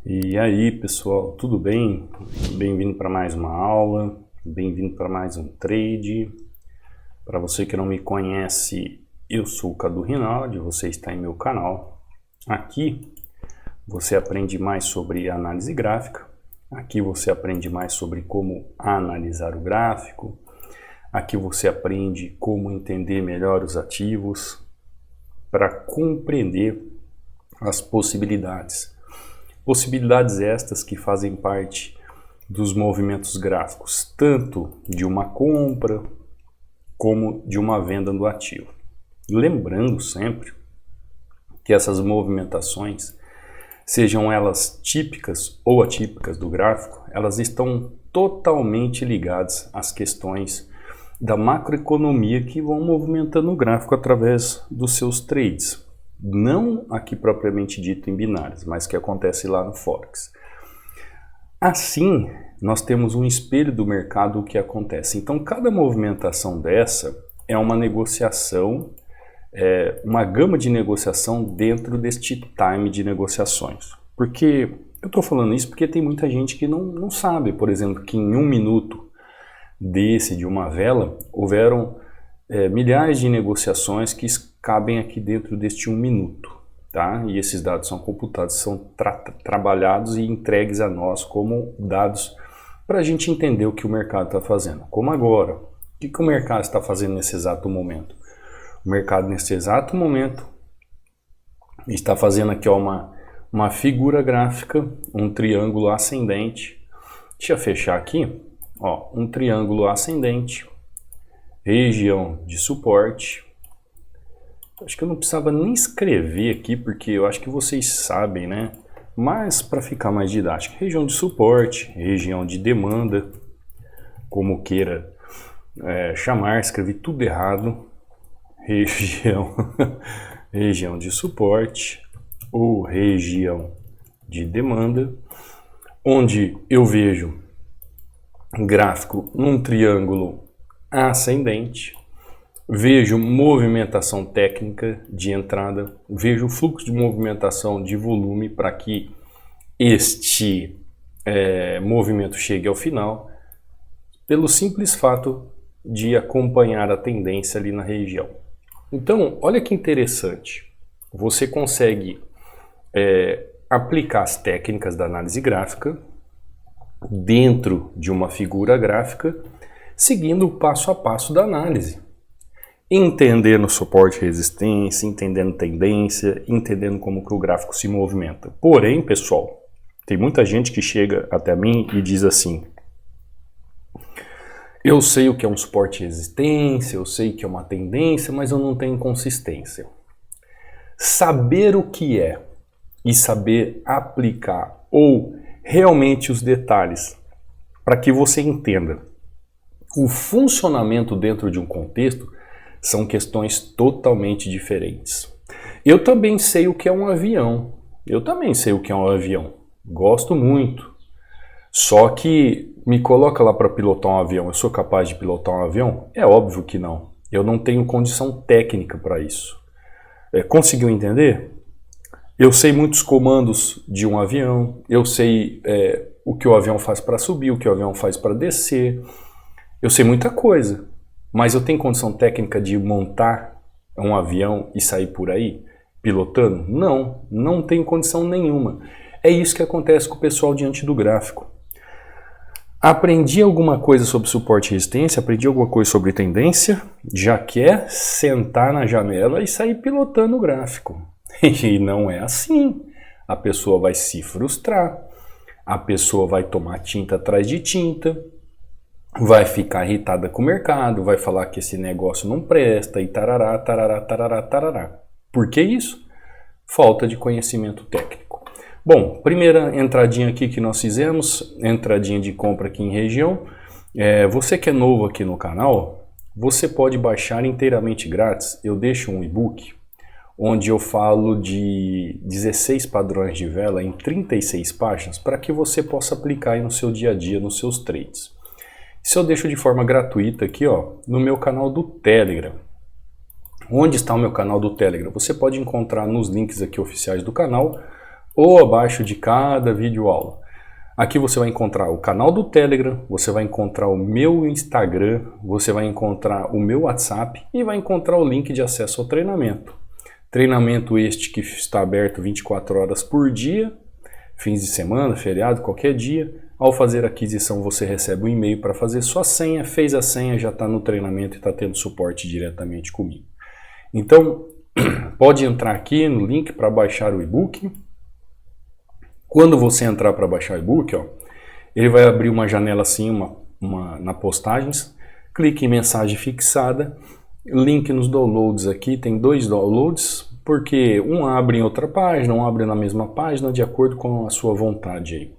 E aí pessoal, tudo bem? Bem-vindo para mais uma aula, bem-vindo para mais um trade. Para você que não me conhece, eu sou o Cadu Rinaldi, você está em meu canal. Aqui você aprende mais sobre análise gráfica, aqui você aprende mais sobre como analisar o gráfico, aqui você aprende como entender melhor os ativos para compreender as possibilidades. Possibilidades estas que fazem parte dos movimentos gráficos, tanto de uma compra como de uma venda do ativo. Lembrando sempre que essas movimentações, sejam elas típicas ou atípicas do gráfico, elas estão totalmente ligadas às questões da macroeconomia que vão movimentando o gráfico através dos seus trades. Não aqui propriamente dito em binários, mas que acontece lá no Forex. Assim, nós temos um espelho do mercado o que acontece. Então, cada movimentação dessa é uma negociação, uma gama de negociação dentro deste time de negociações. Porque eu estou falando isso porque tem muita gente que não sabe, por exemplo, que em um minuto de uma vela, houveram milhares de negociações que cabem aqui dentro deste um minuto, tá? E esses dados são computados, são trabalhados e entregues a nós como dados para a gente entender o que o mercado está fazendo. Como agora, o que o mercado está fazendo nesse exato momento? O mercado nesse exato momento está fazendo aqui uma figura gráfica, um triângulo ascendente. Deixa eu fechar aqui, ó, um triângulo ascendente, região de suporte. Acho que eu não precisava nem escrever aqui, porque eu acho que vocês sabem, né? Mas para ficar mais didático, região de suporte, região de demanda, como queira chamar, escrevi tudo errado. Região de suporte ou região de demanda, onde eu vejo gráfico num triângulo ascendente, vejo movimentação técnica de entrada, vejo fluxo de movimentação de volume para que este movimento chegue ao final, pelo simples fato de acompanhar a tendência ali na região. Então, olha que interessante, você consegue aplicar as técnicas da análise gráfica dentro de uma figura gráfica, seguindo o passo a passo da análise. Entendendo suporte e resistência, entendendo tendência, entendendo como que o gráfico se movimenta. Porém, pessoal, tem muita gente que chega até mim e diz assim: eu sei o que é um suporte e resistência, eu sei que é uma tendência, mas eu não tenho consistência. Saber o que é e saber aplicar ou realmente os detalhes para que você entenda o funcionamento dentro de um contexto são questões totalmente diferentes. Eu também sei o que é um avião. Gosto muito. Só que me coloca lá para pilotar um avião. Eu sou capaz de pilotar um avião? É óbvio que não. Eu não tenho condição técnica para isso. Conseguiu entender? Eu sei muitos comandos de um avião. Eu sei o que o avião faz para subir, o que o avião faz para descer. Eu sei muita coisa. Mas eu tenho condição técnica de montar um avião e sair por aí pilotando? Não, não tenho condição nenhuma. É isso que acontece com o pessoal diante do gráfico. Aprendi alguma coisa sobre suporte e resistência, aprendi alguma coisa sobre tendência, já quer sentar na janela e sair pilotando o gráfico. E não é assim. A pessoa vai se frustrar, a pessoa vai tomar tinta atrás de tinta, vai ficar irritada com o mercado, vai falar que esse negócio não presta e tarará, tarará, tarará, tarará. Por que isso? Falta de conhecimento técnico. Bom, primeira entradinha aqui que nós fizemos, entradinha de compra aqui em região. Você que é novo aqui no canal, você pode baixar inteiramente grátis. Eu deixo um e-book onde eu falo de 16 padrões de vela em 36 páginas para que você possa aplicar aí no seu dia a dia, nos seus trades. Isso eu deixo de forma gratuita aqui, ó, no meu canal do Telegram. Onde está o meu canal do Telegram? Você pode encontrar nos links aqui oficiais do canal ou abaixo de cada vídeo aula. Aqui você vai encontrar o canal do Telegram, você vai encontrar o meu Instagram, você vai encontrar o meu WhatsApp e vai encontrar o link de acesso ao treinamento. Treinamento este que está aberto 24 horas por dia, fins de semana, feriado, qualquer dia. Ao fazer a aquisição você recebe um e-mail para fazer sua senha, fez a senha, já está no treinamento e está tendo suporte diretamente comigo. Então, pode entrar aqui no link para baixar o e-book. Quando você entrar para baixar o e-book, ó, ele vai abrir uma janela assim, na postagens, clique em mensagem fixada, link nos downloads aqui, tem 2 downloads, porque um abre em outra página, um abre na mesma página, de acordo com a sua vontade aí.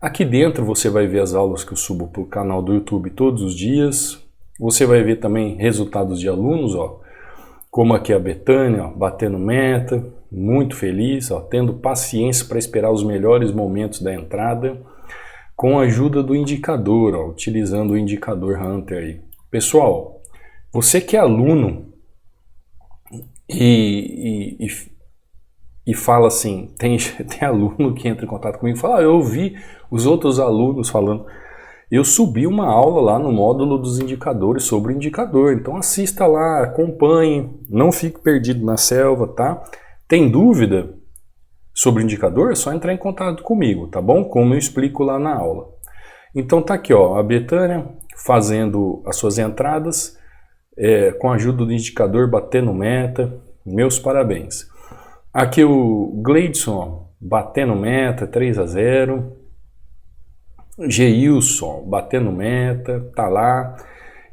Aqui dentro você vai ver as aulas que eu subo para o canal do YouTube todos os dias, você vai ver também resultados de alunos, ó, como aqui a Betânia, ó, batendo meta, muito feliz, ó, tendo paciência para esperar os melhores momentos da entrada, com a ajuda do indicador, ó, utilizando o indicador Hunter aí. Pessoal, você que é aluno e fala assim, tem aluno que entra em contato comigo e fala, eu ouvi os outros alunos falando, eu subi uma aula lá no módulo dos indicadores sobre o indicador, então assista lá, acompanhe, não fique perdido na selva, tá? Tem dúvida sobre o indicador? É só entrar em contato comigo, tá bom? Como eu explico lá na aula. Então tá aqui, ó, a Betânia fazendo as suas entradas, com a ajuda do indicador, batendo meta, meus parabéns. Aqui o Gleidson, batendo meta, 3-0. Geilson, batendo meta, tá lá.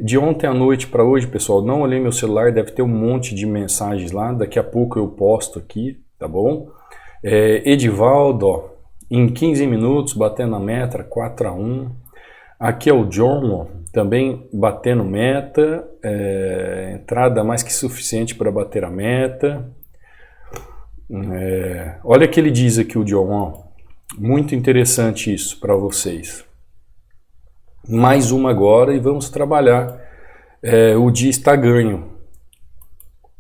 De ontem à noite para hoje, pessoal, não olhei meu celular, deve ter um monte de mensagens lá, daqui a pouco eu posto aqui, tá bom? Edivaldo, ó, em 15 minutos, batendo a meta, 4-1. Aqui é o John, ó, também batendo meta, entrada mais que suficiente para bater a meta. Olha o que ele diz aqui, o John, ó, muito interessante isso para vocês. Mais uma agora e vamos trabalhar. O dia está ganho.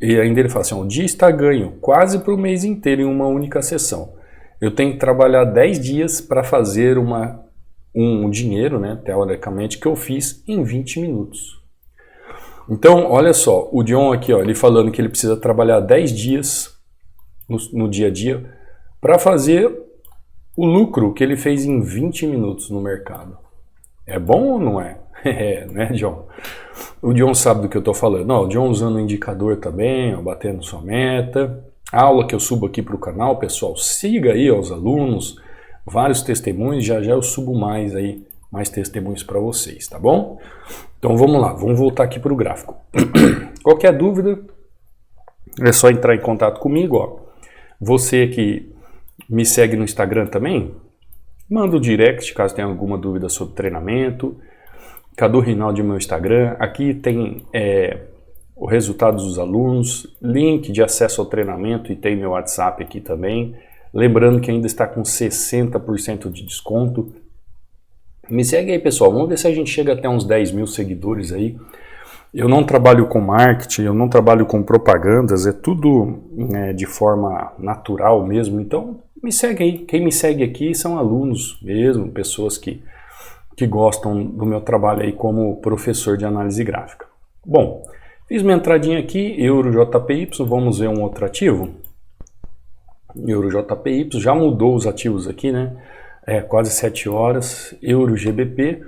E ainda ele fala assim, o dia está ganho, quase para o mês inteiro em uma única sessão. Eu tenho que trabalhar 10 dias para fazer um dinheiro, né, teoricamente, que eu fiz em 20 minutos. Então, olha só, o John aqui, ó, ele falando que ele precisa trabalhar 10 dias no dia a dia para fazer o lucro que ele fez em 20 minutos no mercado. É bom ou não é? Né, John? O John sabe do que eu estou falando. Ó, o John usando o indicador também, ó, batendo sua meta. A aula que eu subo aqui para o canal, pessoal, siga aí ó, os alunos, vários testemunhos, já eu subo mais testemunhos para vocês, tá bom? Então vamos lá, vamos voltar aqui para o gráfico. Qualquer dúvida, é só entrar em contato comigo, ó. Você que me segue no Instagram também, manda o direct caso tenha alguma dúvida sobre treinamento. Cadu Rinaldi, meu Instagram. Aqui tem os resultados dos alunos, link de acesso ao treinamento e tem meu WhatsApp aqui também. Lembrando que ainda está com 60% de desconto. Me segue aí, pessoal. Vamos ver se a gente chega até uns 10 mil seguidores aí. Eu não trabalho com marketing, eu não trabalho com propagandas, é tudo de forma natural mesmo. Então, me segue aí. Quem me segue aqui são alunos mesmo, pessoas que gostam do meu trabalho aí como professor de análise gráfica. Bom, fiz minha entradinha aqui, EuroJPY, vamos ver um outro ativo. EuroJPY, já mudou os ativos aqui, né? Quase 7 horas, EuroGBP.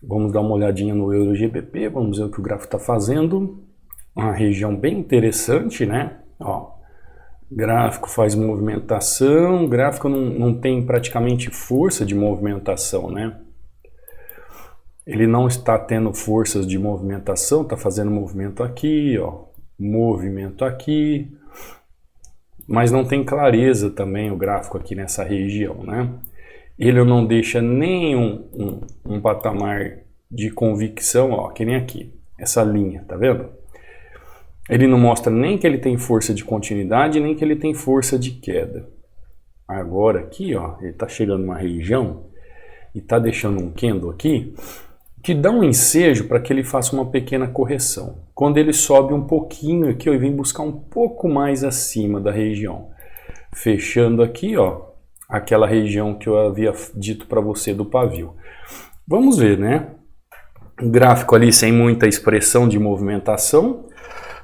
Vamos dar uma olhadinha no EuroGBP, vamos ver o que o gráfico está fazendo. Uma região bem interessante, né? Ó, gráfico faz movimentação, gráfico não tem praticamente força de movimentação, né? Ele não está tendo forças de movimentação, está fazendo movimento aqui, ó, movimento aqui, mas não tem clareza também o gráfico aqui nessa região, né? Ele não deixa nem um patamar de convicção, ó, que nem aqui, essa linha, tá vendo? Ele não mostra nem que ele tem força de continuidade, nem que ele tem força de queda. Agora aqui, ó, ele está chegando numa região e está deixando um candle aqui, que dá um ensejo para que ele faça uma pequena correção. Quando ele sobe um pouquinho aqui, eu vim buscar um pouco mais acima da região. Fechando aqui, ó, aquela região que eu havia dito para você do pavio. Vamos ver, né? Um gráfico ali sem muita expressão de movimentação,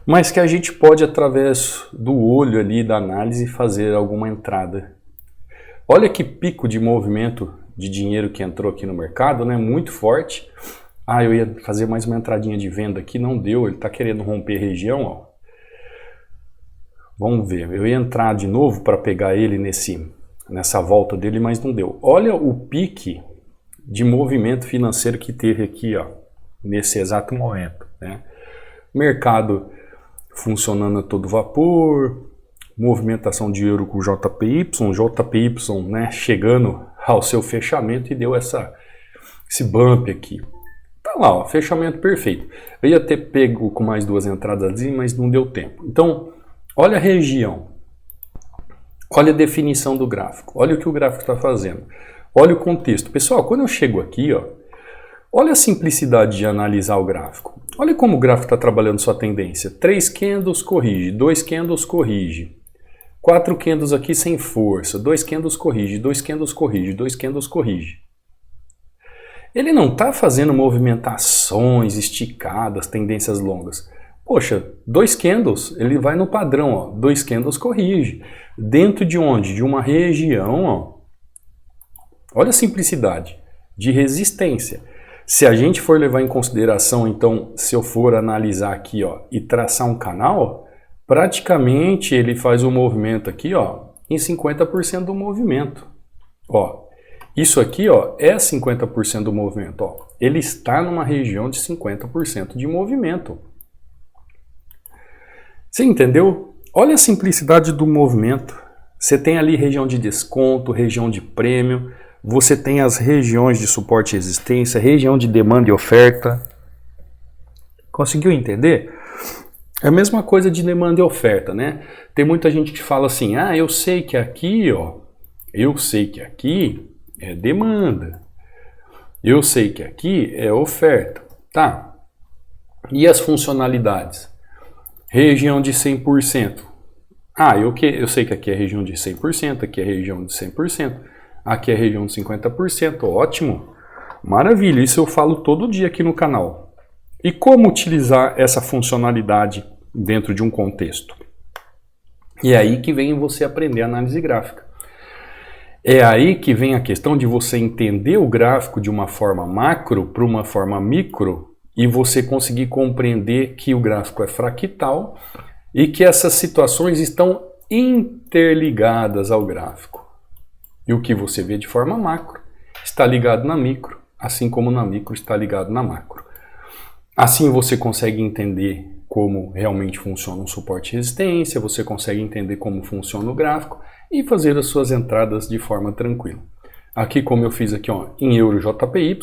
mas que a gente pode, através do olho ali da análise, fazer alguma entrada. Olha que pico de movimento de dinheiro que entrou aqui no mercado, né? Muito forte. Ah, eu ia fazer mais uma entradinha de venda aqui, não deu, ele está querendo romper região, ó. Vamos ver, eu ia entrar de novo para pegar ele nessa volta dele, mas não deu. Olha o pique de movimento financeiro que teve aqui, ó, nesse exato momento, né? Mercado funcionando a todo vapor, movimentação de euro com JPY, né, chegando ao seu fechamento e deu esse bump aqui. Tá lá, ó, fechamento perfeito. Eu ia ter pego com mais duas entradas ali, mas não deu tempo. Então, olha a região, olha a definição do gráfico, olha o que o gráfico está fazendo, olha o contexto. Pessoal, quando eu chego aqui, ó, olha a simplicidade de analisar o gráfico. Olha como o gráfico está trabalhando sua tendência. 3 candles corrige, 2 candles corrige, 4 candles aqui sem força, 2 candles corrige, 2 candles corrige, 2 candles corrige. Ele não está fazendo movimentações esticadas, tendências longas. Poxa, 2 candles, ele vai no padrão, ó, 2 candles corrige. Dentro de onde? De uma região, ó. Olha a simplicidade, de resistência. Se a gente for levar em consideração, então, se eu for analisar aqui, ó, e traçar um canal, praticamente ele faz um movimento aqui, ó, em 50% do movimento. Ó, isso aqui, ó, é 50% do movimento, ó. Ele está numa região de 50% de movimento. Você entendeu? Olha a simplicidade do movimento. Você tem ali região de desconto, região de prêmio, você tem as regiões de suporte e resistência, região de demanda e oferta. Conseguiu entender? É a mesma coisa de demanda e oferta, né? Tem muita gente que fala assim, ah, eu sei que aqui, ó, eu sei que aqui é demanda, eu sei que aqui é oferta, tá? E as funcionalidades? Região de 100%. Ah, eu sei que aqui é região de 100%, aqui é região de 100%, aqui é região de 50%, ótimo, maravilha, isso eu falo todo dia aqui no canal. E como utilizar essa funcionalidade dentro de um contexto? E é aí que vem você aprender análise gráfica. É aí que vem a questão de você entender o gráfico de uma forma macro para uma forma micro e você conseguir compreender que o gráfico é fractal e que essas situações estão interligadas ao gráfico. E o que você vê de forma macro está ligado na micro, assim como na micro está ligado na macro. Assim você consegue entender como realmente funciona um suporte e resistência, você consegue entender como funciona o gráfico e fazer as suas entradas de forma tranquila. Aqui, como eu fiz aqui, ó, em euro JPY,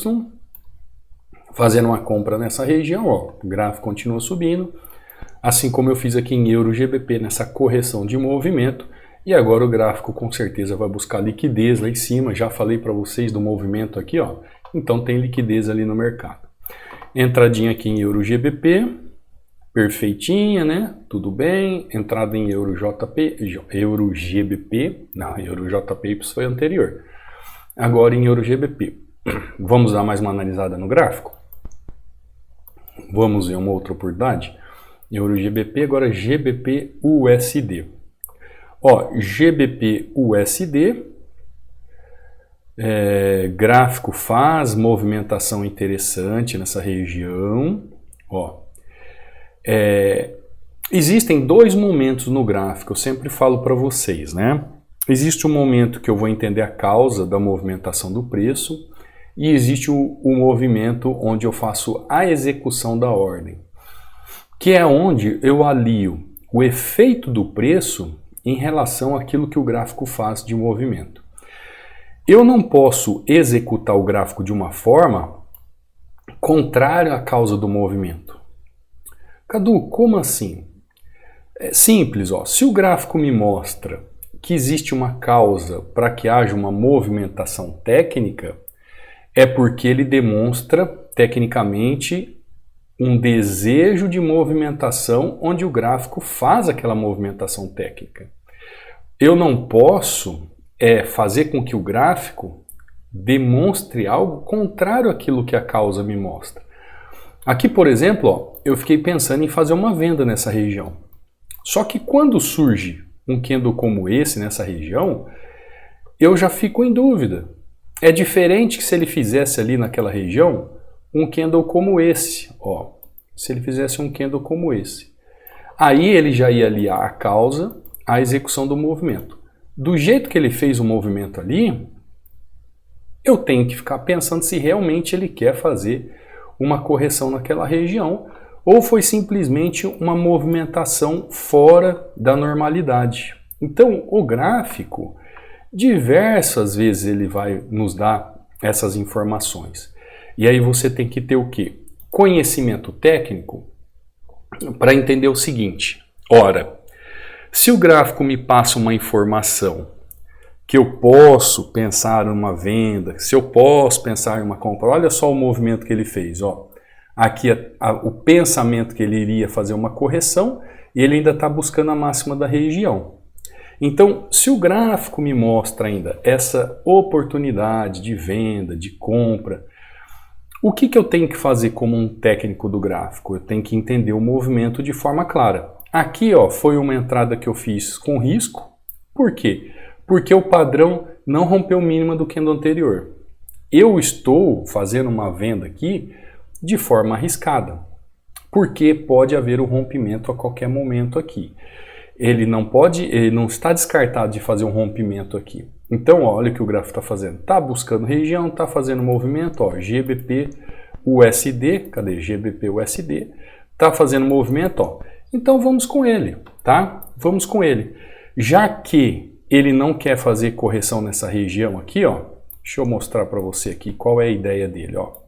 fazendo uma compra nessa região, ó, o gráfico continua subindo, assim como eu fiz aqui em euro GBP nessa correção de movimento, e agora o gráfico com certeza vai buscar liquidez lá em cima, já falei para vocês do movimento aqui, ó, então tem liquidez ali no mercado. Entradinha aqui em euro GBP, perfeitinha, né? Tudo bem. Entrada em euro GBP, não, euro JPY foi anterior. Agora em euro GBP. Vamos dar mais uma analisada no gráfico? Vamos ver uma outra oportunidade? Euro GBP, agora GBP USD. Ó, GBP USD, gráfico faz movimentação interessante nessa região, ó. Existem dois momentos no gráfico, eu sempre falo para vocês, né? Existe um momento que eu vou entender a causa da movimentação do preço e existe o movimento onde eu faço a execução da ordem, que é onde eu alio o efeito do preço em relação àquilo que o gráfico faz de movimento. Eu não posso executar o gráfico de uma forma contrária à causa do movimento. Cadu, como assim? É simples, ó. Se o gráfico me mostra que existe uma causa para que haja uma movimentação técnica, é porque ele demonstra tecnicamente um desejo de movimentação onde o gráfico faz aquela movimentação técnica. Eu não posso é fazer com que o gráfico demonstre algo contrário àquilo que a causa me mostra. Aqui, por exemplo, ó, eu fiquei pensando em fazer uma venda nessa região. Só que quando surge um candle como esse nessa região, eu já fico em dúvida. É diferente que se ele fizesse ali naquela região um candle como esse, ó. Se ele fizesse um candle como esse. Aí ele já ia aliar a causa à execução do movimento. Do jeito que ele fez o movimento ali, eu tenho que ficar pensando se realmente ele quer fazer uma correção naquela região ou foi simplesmente uma movimentação fora da normalidade. Então, o gráfico, diversas vezes ele vai nos dar essas informações. E aí você tem que ter o quê? Conhecimento técnico para entender o seguinte. Ora, se o gráfico me passa uma informação que eu posso pensar numa venda, se eu posso pensar em uma compra, olha só o movimento que ele fez, ó. Aqui o pensamento que ele iria fazer uma correção e ele ainda está buscando a máxima da região. Então, se o gráfico me mostra ainda essa oportunidade de venda, de compra, o que eu tenho que fazer como um técnico do gráfico? Eu tenho que entender o movimento de forma clara. Aqui, ó, foi uma entrada que eu fiz com risco. Por quê? Porque o padrão não rompeu o mínimo do candle anterior. Eu estou fazendo uma venda aqui de forma arriscada, porque pode haver um rompimento a qualquer momento aqui. Ele não está descartado de fazer um rompimento aqui. Então, ó, olha o que o gráfico está fazendo. Está buscando região, está fazendo movimento, ó, GBP USD, cadê? GBP USD, está fazendo movimento, ó. Então vamos com ele, tá? Vamos com ele. Já que ele não quer fazer correção nessa região aqui, ó, deixa eu mostrar para você aqui qual é a ideia dele, ó.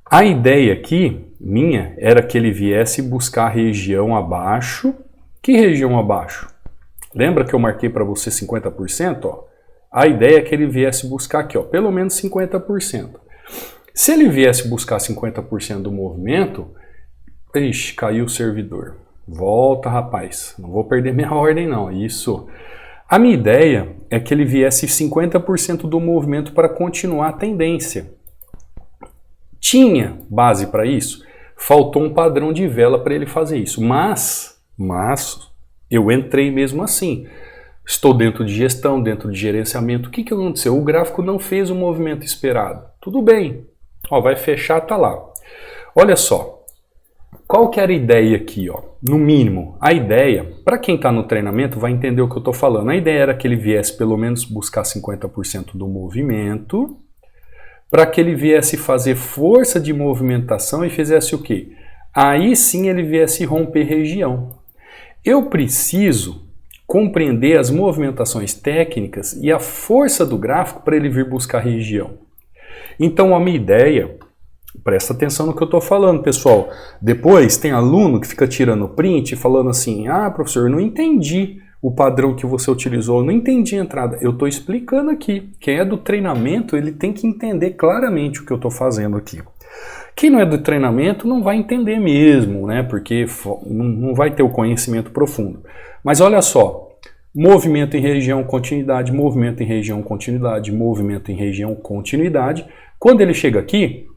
A ideia aqui, minha, era que ele viesse buscar a região abaixo. Que região abaixo? Lembra que eu marquei para você 50%? Ó? A ideia é que ele viesse buscar aqui, ó, pelo menos 50%. Se ele viesse buscar 50% do movimento, ixi, caiu o servidor. Volta, rapaz. Não vou perder minha ordem, não. Isso. A minha ideia é que ele viesse 50% do movimento para continuar a tendência. Tinha base para isso? Faltou um padrão de vela para ele fazer isso. Mas eu entrei mesmo assim. Estou dentro de gestão, dentro de gerenciamento. O que aconteceu? O gráfico não fez o movimento esperado. Tudo bem. Ó, vai fechar, tá lá. Olha só. Qual que era a ideia aqui? Ó? No mínimo, a ideia, para quem está no treinamento vai entender o que eu estou falando. A ideia era que ele viesse pelo menos buscar 50% do movimento, para que ele viesse fazer força de movimentação e fizesse o quê? Aí sim ele viesse romper região. Eu preciso compreender as movimentações técnicas e a força do gráfico para ele vir buscar região. Então a minha ideia, presta atenção no que eu estou falando, pessoal. Depois tem aluno que fica tirando print falando assim, ah, professor, eu não entendi o padrão que você utilizou, eu não entendi a entrada. Eu estou explicando aqui. Quem é do treinamento, ele tem que entender claramente o que eu estou fazendo aqui. Quem não é do treinamento não vai entender mesmo, né? Porque não vai ter o conhecimento profundo. Mas olha só, movimento em região, continuidade, movimento em região, continuidade, movimento em região, continuidade. Quando ele chega aqui,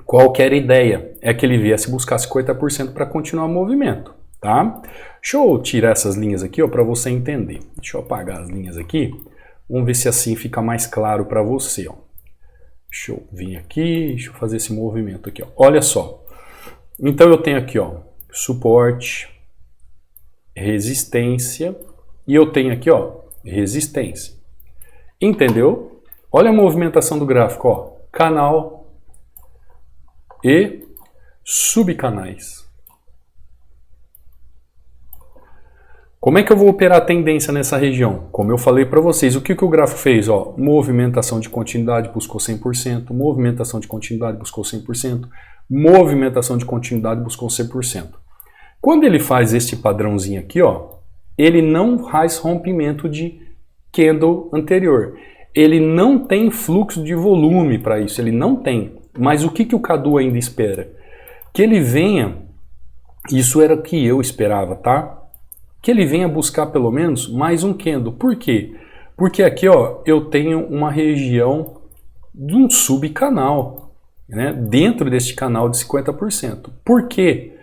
qual que era a ideia? É que ele viesse buscar 50% para continuar o movimento, tá? Deixa eu tirar essas linhas aqui para você entender. Deixa eu apagar as linhas aqui. Vamos ver se assim fica mais claro para você, ó. Deixa eu vir aqui, deixa eu fazer esse movimento aqui, ó. Olha só. Então eu tenho aqui, ó, suporte, resistência e eu tenho aqui, ó, resistência. Entendeu? Olha a movimentação do gráfico, ó. Canal e subcanais. Como é que eu vou operar a tendência nessa região? Como eu falei para vocês, o que o gráfico fez? Ó, movimentação de continuidade buscou 100%, movimentação de continuidade buscou 100%, movimentação de continuidade buscou 100%. Quando ele faz este padrãozinho aqui, ó, ele não faz rompimento de candle anterior. Ele não tem fluxo de volume para isso, ele não tem. Mas o que o Cadu ainda espera? Que ele venha, isso era o que eu esperava, tá? Que ele venha buscar pelo menos mais um candle. Por quê? Porque aqui, ó, eu tenho uma região de um subcanal, né, dentro deste canal de 50%. Por quê?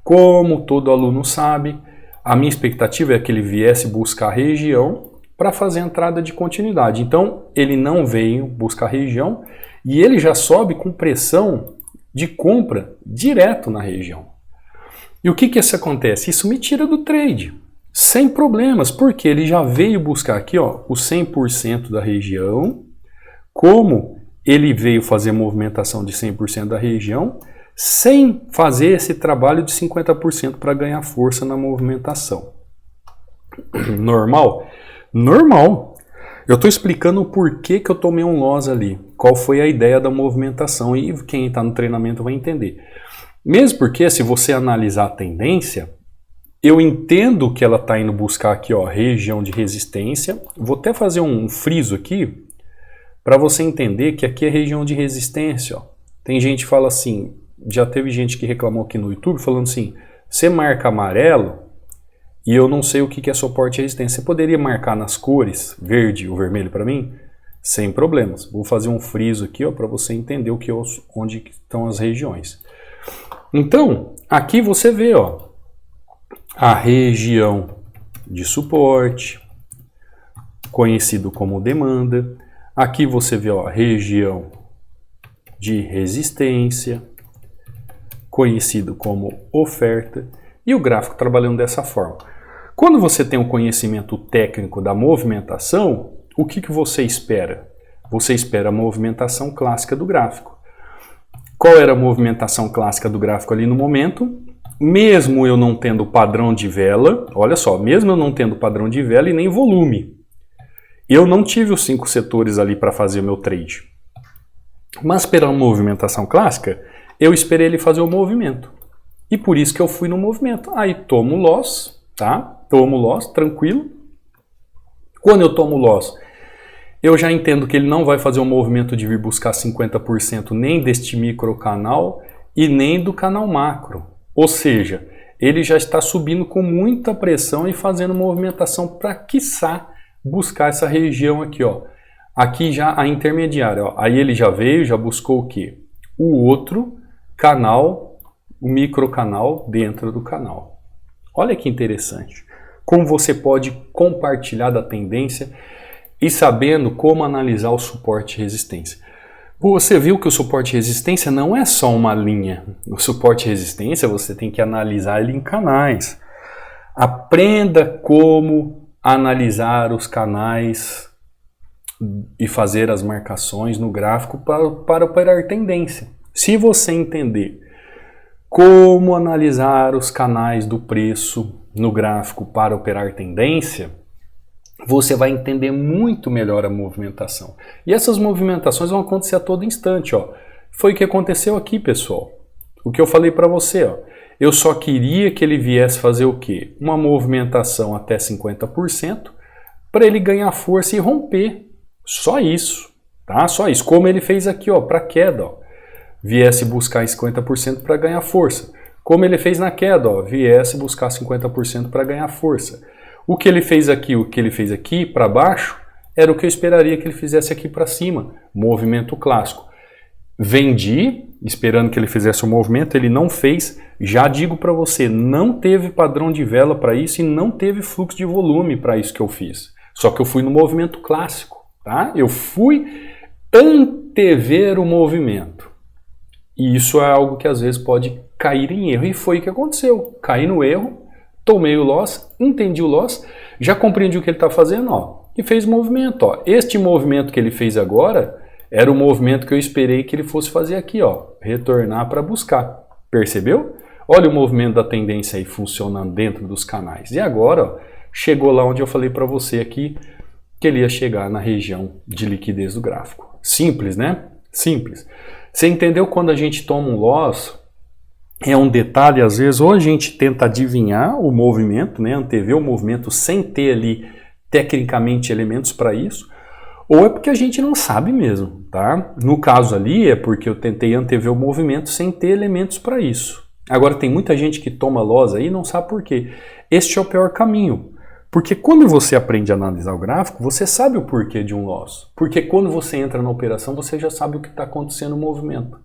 Como todo aluno sabe, a minha expectativa é que ele viesse buscar a região para fazer a entrada de continuidade. Então, ele não veio buscar a região e ele já sobe com pressão de compra direto na região. E o que isso acontece? Isso me tira do trade, sem problemas, porque ele já veio buscar aqui, ó, o 100% da região. Como ele veio fazer movimentação de 100% da região, sem fazer esse trabalho de 50% para ganhar força na movimentação. Normal? Normal. Eu estou explicando o porquê que eu tomei um loss ali, qual foi a ideia da movimentação, e quem está no treinamento vai entender. Mesmo porque, se você analisar a tendência, eu entendo que ela está indo buscar aqui, ó, região de resistência. Vou até fazer um friso aqui, para você entender que aqui é região de resistência. Ó. Tem gente que fala assim, já teve gente que reclamou aqui no YouTube, falando assim, você marca amarelo, e eu não sei o que é suporte e resistência. Você poderia marcar nas cores, verde ou vermelho para mim? Sem problemas. Vou fazer um friso aqui para você entender o que onde estão as regiões. Então, aqui você vê, ó, a região de suporte, conhecido como demanda. Aqui você vê, ó, a região de resistência, conhecido como oferta. E o gráfico trabalhando dessa forma. Quando você tem um conhecimento técnico da movimentação, o que você espera? Você espera a movimentação clássica do gráfico. Qual era a movimentação clássica do gráfico ali no momento? Mesmo eu não tendo padrão de vela, olha só, mesmo eu não tendo padrão de vela e nem volume, eu não tive os 5 setores ali para fazer o meu trade. Mas pela movimentação clássica, eu esperei ele fazer o movimento. E por isso que eu fui no movimento. Aí tomo loss, tá? Tomo loss, tranquilo. Quando eu tomo loss, eu já entendo que ele não vai fazer um movimento de vir buscar 50% nem deste microcanal e nem do canal macro. Ou seja, ele já está subindo com muita pressão e fazendo movimentação para, quiçá, buscar essa região aqui, ó. Aqui já a intermediária, ó. Aí ele já veio, já buscou o quê? O outro canal, o microcanal dentro do canal. Olha que interessante. Como você pode compartilhar da tendência e sabendo como analisar o suporte e resistência. Você viu que o suporte e resistência não é só uma linha. O suporte e resistência você tem que analisar ele em canais. Aprenda como analisar os canais e fazer as marcações no gráfico para operar tendência. Se você entender como analisar os canais do preço no gráfico para operar tendência, você vai entender muito melhor a movimentação. E essas movimentações vão acontecer a todo instante, ó. Foi o que aconteceu aqui, pessoal. O que eu falei para você, ó. Eu só queria que ele viesse fazer o quê? Uma movimentação até 50% para ele ganhar força e romper. Só isso, tá? Só isso. Como ele fez aqui, ó, para queda, ó. Viesse buscar 50% para ganhar força. Como ele fez na queda, ó, viesse buscar 50% para ganhar força. O que ele fez aqui para baixo, era o que eu esperaria que ele fizesse aqui para cima. Movimento clássico. Vendi, esperando que ele fizesse o movimento, ele não fez. Já digo para você, não teve padrão de vela para isso e não teve fluxo de volume para isso que eu fiz. Só que eu fui no movimento clássico, tá? Eu fui antever o movimento. E isso é algo que às vezes pode cair em erro. E foi o que aconteceu. Caí no erro, tomei o loss, entendi o loss, já compreendi o que ele está fazendo, ó, e fez o movimento. Ó. Este movimento que ele fez agora era o movimento que eu esperei que ele fosse fazer aqui, ó, retornar para buscar. Percebeu? Olha o movimento da tendência aí funcionando dentro dos canais. E agora, ó, chegou lá onde eu falei para você aqui que ele ia chegar na região de liquidez do gráfico. Simples, né? Simples. Você entendeu quando a gente toma um loss? É um detalhe, às vezes, ou a gente tenta adivinhar o movimento, né, antever o movimento sem ter ali, tecnicamente, elementos para isso, ou é porque a gente não sabe mesmo, tá? No caso ali, é porque eu tentei antever o movimento sem ter elementos para isso. Agora, tem muita gente que toma loss aí e não sabe por quê. Este é o pior caminho. Porque quando você aprende a analisar o gráfico, você sabe o porquê de um loss. Porque quando você entra na operação, você já sabe o que está acontecendo no movimento.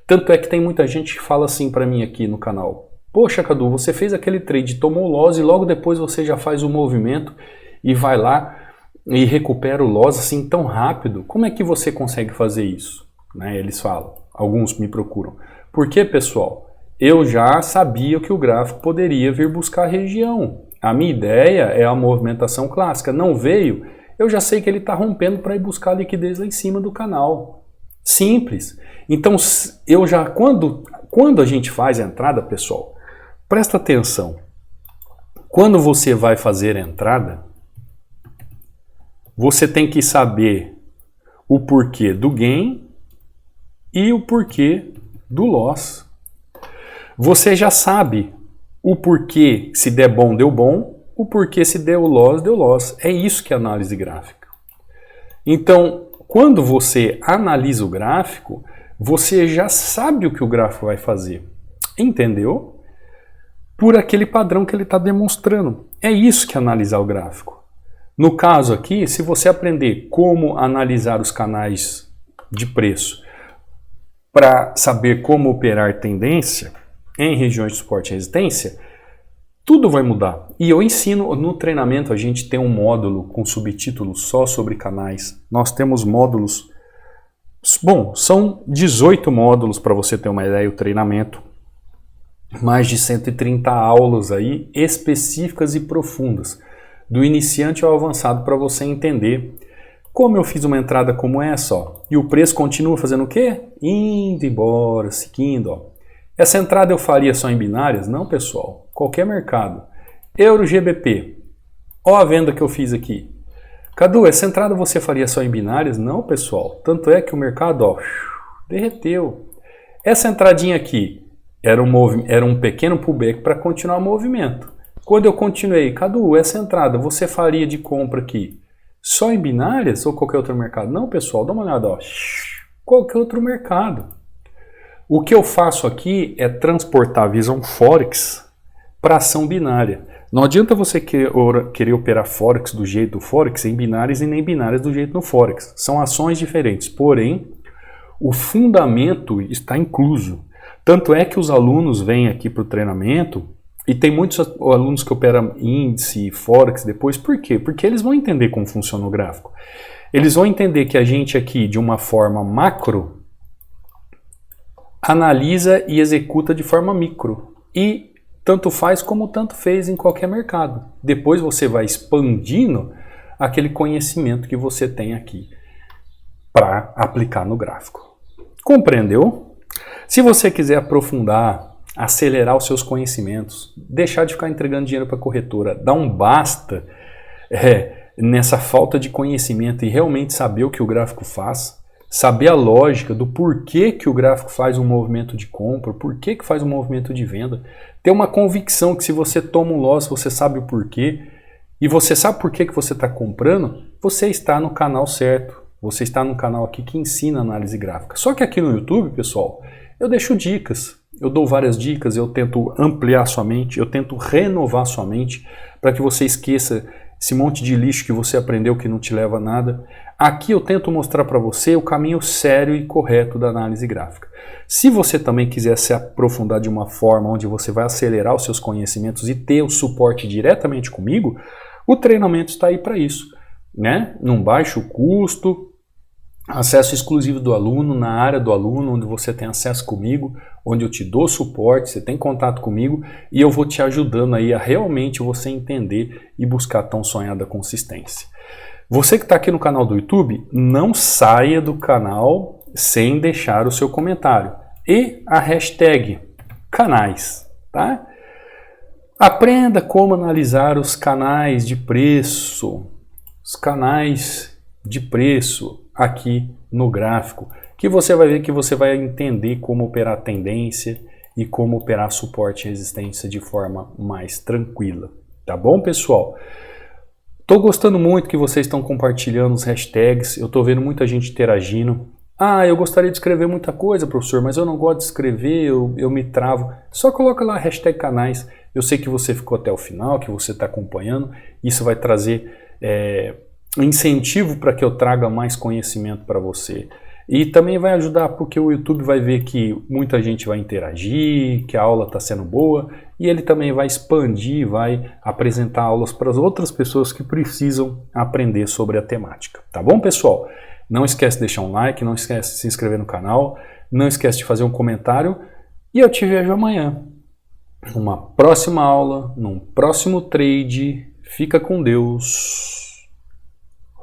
Tanto é que tem muita gente que fala assim para mim aqui no canal: poxa, Cadu, você fez aquele trade, tomou o loss e logo depois você já faz o movimento e vai lá e recupera o loss assim tão rápido. Como é que você consegue fazer isso? Né, eles falam, alguns me procuram. Porque, pessoal, eu já sabia que o gráfico poderia vir buscar a região. A minha ideia é a movimentação clássica. Não veio, eu já sei que ele está rompendo para ir buscar a liquidez lá em cima do canal. Simples. Então, eu já quando a gente faz a entrada, pessoal, presta atenção. Quando você vai fazer a entrada, você tem que saber o porquê do gain e o porquê do loss. Você já sabe o porquê se der bom, deu bom, o porquê se deu loss, deu loss. É isso que é análise gráfica. Então, quando você analisa o gráfico, você já sabe o que o gráfico vai fazer. Entendeu? Por aquele padrão que ele está demonstrando. É isso que é analisar o gráfico. No caso aqui, se você aprender como analisar os canais de preço para saber como operar tendência em regiões de suporte e resistência, tudo vai mudar. E eu ensino, no treinamento a gente tem um módulo com subtítulo só sobre canais. Nós temos módulos, bom, são 18 módulos para você ter uma ideia, o treinamento. Mais de 130 aulas aí específicas e profundas, do iniciante ao avançado, para você entender como eu fiz uma entrada como essa, ó, e o preço continua fazendo o quê? Indo embora, seguindo, ó. Essa entrada eu faria só em binárias? Não, pessoal. Qualquer mercado. Euro GBP. Ó a venda que eu fiz aqui. Cadu, essa entrada você faria só em binárias? Não, pessoal. Tanto é que o mercado, ó, derreteu. Essa entradinha aqui era um pequeno pullback para continuar o movimento. Quando eu continuei, Cadu, essa entrada você faria de compra aqui só em binárias ou qualquer outro mercado? Não, pessoal. Dá uma olhada, ó. Qualquer outro mercado. O que eu faço aqui é transportar a visão Forex para ação binária. Não adianta você querer operar Forex do jeito do Forex em binárias e nem binárias do jeito no Forex. São ações diferentes, porém o fundamento está incluso. Tanto é que os alunos vêm aqui para o treinamento e tem muitos alunos que operam índice, Forex depois. Por quê? Porque eles vão entender como funciona o gráfico. Eles vão entender que a gente aqui, de uma forma macro, analisa e executa de forma micro. E tanto faz como tanto fez em qualquer mercado. Depois você vai expandindo aquele conhecimento que você tem aqui para aplicar no gráfico. Compreendeu? Se você quiser aprofundar, acelerar os seus conhecimentos, deixar de ficar entregando dinheiro para a corretora, dar um basta nessa falta de conhecimento e realmente saber o que o gráfico faz, saber a lógica do porquê que o gráfico faz um movimento de compra, porquê que faz um movimento de venda, ter uma convicção que se você toma um loss, você sabe o porquê, e você sabe por que você está comprando, você está no canal certo. Você está no canal aqui que ensina análise gráfica. Só que aqui no YouTube, pessoal, eu deixo dicas. Eu dou várias dicas, eu tento ampliar sua mente, eu tento renovar sua mente para que você esqueça esse monte de lixo que você aprendeu que não te leva a nada. Aqui eu tento mostrar para você o caminho sério e correto da análise gráfica. Se você também quiser se aprofundar de uma forma onde você vai acelerar os seus conhecimentos e ter o suporte diretamente comigo, o treinamento está aí para isso, né? Num baixo custo, acesso exclusivo do aluno, na área do aluno, onde você tem acesso comigo, onde eu te dou suporte, você tem contato comigo e eu vou te ajudando aí a realmente você entender e buscar a tão sonhada consistência. Você que está aqui no canal do YouTube, não saia do canal sem deixar o seu comentário e a hashtag canais, tá? Aprenda como analisar os canais de preço, aqui no gráfico, que você vai ver que você vai entender como operar tendência e como operar suporte e resistência de forma mais tranquila. Tá bom, pessoal? Estou gostando muito que vocês estão compartilhando os hashtags, eu estou vendo muita gente interagindo. Ah, eu gostaria de escrever muita coisa, professor, mas eu não gosto de escrever, eu me travo. Só coloca lá hashtag canais, Eu sei que você ficou até o final, que você está acompanhando. Isso vai trazer incentivo para que eu traga mais conhecimento para você. E também vai ajudar porque o YouTube vai ver que muita gente vai interagir, que a aula está sendo boa, e ele também vai expandir, vai apresentar aulas para as outras pessoas que precisam aprender sobre a temática. Tá bom, pessoal? Não esquece de deixar um like, não esquece de se inscrever no canal, não esquece de fazer um comentário e eu te vejo amanhã. Numa próxima aula, num próximo trade. Fica com Deus.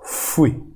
Fui!